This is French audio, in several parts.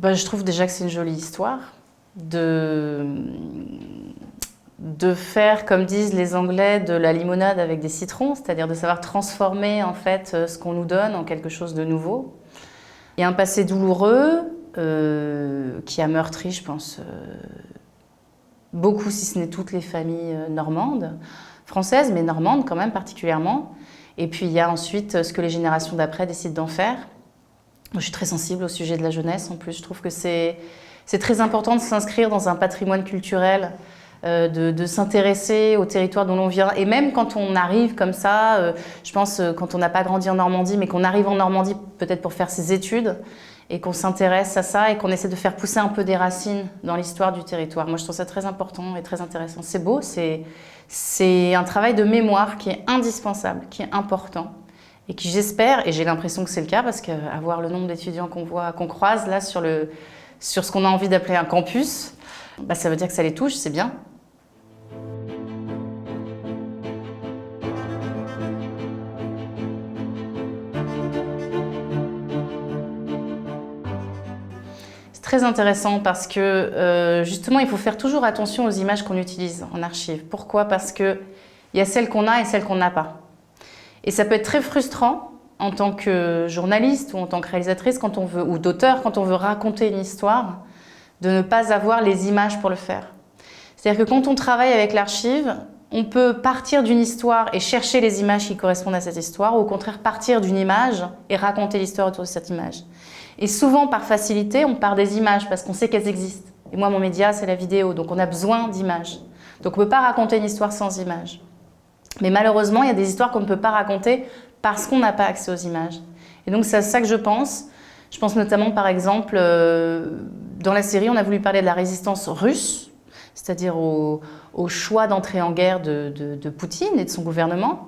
Je trouve déjà que c'est une jolie histoire de faire, comme disent les Anglais, de la limonade avec des citrons, c'est-à-dire de savoir transformer en fait ce qu'on nous donne en quelque chose de nouveau. Il y a un passé douloureux qui a meurtri, je pense, beaucoup, si ce n'est toutes les familles normandes, françaises, mais normandes quand même particulièrement. Et puis il y a ensuite ce que les générations d'après décident d'en faire. Moi, je suis très sensible au sujet de la jeunesse en plus. Je trouve que c'est très important de s'inscrire dans un patrimoine culturel, de s'intéresser au territoire dont l'on vient. Et même quand on arrive comme ça, je pense quand on n'a pas grandi en Normandie, mais qu'on arrive en Normandie peut-être pour faire ses études, et qu'on s'intéresse à ça et qu'on essaie de faire pousser un peu des racines dans l'histoire du territoire. Moi, je trouve ça très important et très intéressant. C'est beau, c'est un travail de mémoire qui est indispensable, qui est important et qui, j'espère, et j'ai l'impression que c'est le cas, parce qu'avoir le nombre d'étudiants qu'on croise là sur ce qu'on a envie d'appeler un campus, ça veut dire que ça les touche, c'est bien. Très intéressant parce que justement il faut faire toujours attention aux images qu'on utilise en archive. Pourquoi? Parce qu'il y a celles qu'on a et celles qu'on n'a pas. Et ça peut être très frustrant en tant que journaliste ou en tant que réalisatrice ou d'auteur quand on veut raconter une histoire, de ne pas avoir les images pour le faire. C'est-à-dire que quand on travaille avec l'archive, on peut partir d'une histoire et chercher les images qui correspondent à cette histoire, ou au contraire partir d'une image et raconter l'histoire autour de cette image. Et souvent, par facilité, on part des images parce qu'on sait qu'elles existent. Et moi, mon média, c'est la vidéo, donc on a besoin d'images. Donc on ne peut pas raconter une histoire sans images. Mais malheureusement, il y a des histoires qu'on ne peut pas raconter parce qu'on n'a pas accès aux images. Et donc c'est à ça que je pense. Je pense notamment, par exemple, dans la série, on a voulu parler de la résistance russe, c'est-à-dire au choix d'entrer en guerre de Poutine et de son gouvernement.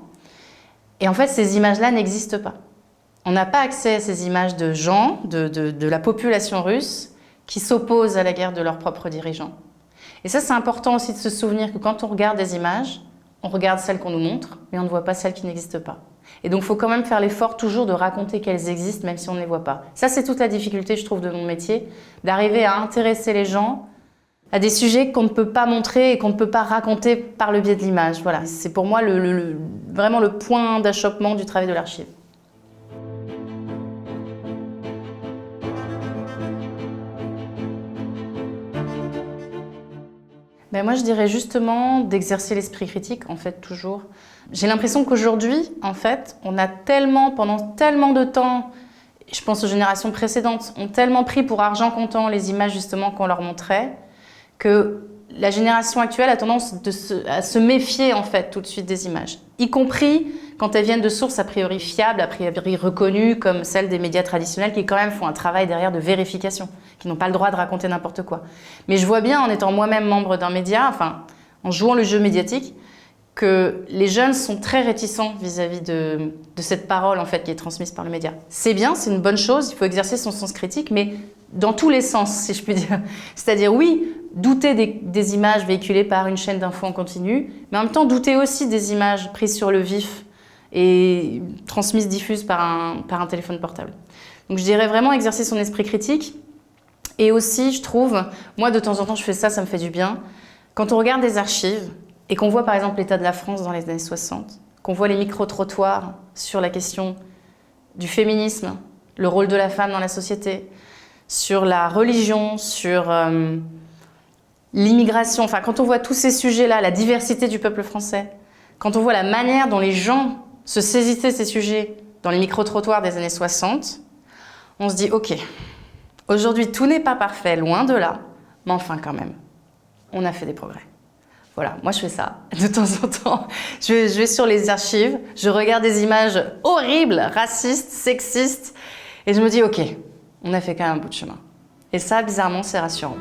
Et en fait, ces images-là n'existent pas. On n'a pas accès à ces images de gens, de la population russe, qui s'opposent à la guerre de leurs propres dirigeants. Et ça, c'est important aussi de se souvenir que quand on regarde des images, on regarde celles qu'on nous montre, mais on ne voit pas celles qui n'existent pas. Et donc, il faut quand même faire l'effort toujours de raconter qu'elles existent, même si on ne les voit pas. Ça, c'est toute la difficulté, je trouve, de mon métier, d'arriver à intéresser les gens à des sujets qu'on ne peut pas montrer et qu'on ne peut pas raconter par le biais de l'image. Voilà, c'est pour moi vraiment le point d'achoppement du travail de l'archive. Moi, je dirais justement d'exercer l'esprit critique, en fait, toujours. J'ai l'impression qu'aujourd'hui, en fait, on a pendant tellement de temps, je pense aux générations précédentes, ont tellement pris pour argent comptant les images, justement, qu'on leur montrait, que la génération actuelle a tendance à se méfier, en fait, tout de suite des images. Y compris quand elles viennent de sources a priori fiables, a priori reconnues, comme celles des médias traditionnels, qui quand même font un travail derrière de vérification, qui n'ont pas le droit de raconter n'importe quoi. Mais je vois bien, en étant moi-même membre d'un média, en jouant le jeu médiatique, que les jeunes sont très réticents vis-à-vis de cette parole, en fait, qui est transmise par le média. C'est bien, c'est une bonne chose, il faut exercer son sens critique, mais dans tous les sens, si je puis dire. C'est-à-dire, oui, douter des images véhiculées par une chaîne d'infos en continu, mais en même temps, douter aussi des images prises sur le vif et transmises, diffuses par un téléphone portable. Donc je dirais vraiment exercer son esprit critique. Et aussi, je trouve, moi de temps en temps je fais ça, ça me fait du bien, quand on regarde des archives et qu'on voit par exemple l'état de la France dans les années 60, qu'on voit les micro-trottoirs sur la question du féminisme, le rôle de la femme dans la société, sur la religion, sur l'immigration, quand on voit tous ces sujets-là, la diversité du peuple français, quand on voit la manière dont les gens se saisissaient ces sujets dans les micro-trottoirs des années 60, on se dit ok, aujourd'hui tout n'est pas parfait, loin de là, mais enfin quand même, on a fait des progrès. Voilà, moi je fais ça de temps en temps. Je vais sur les archives, je regarde des images horribles, racistes, sexistes, et je me dis ok, on a fait quand même un bout de chemin. Et ça, bizarrement, c'est rassurant.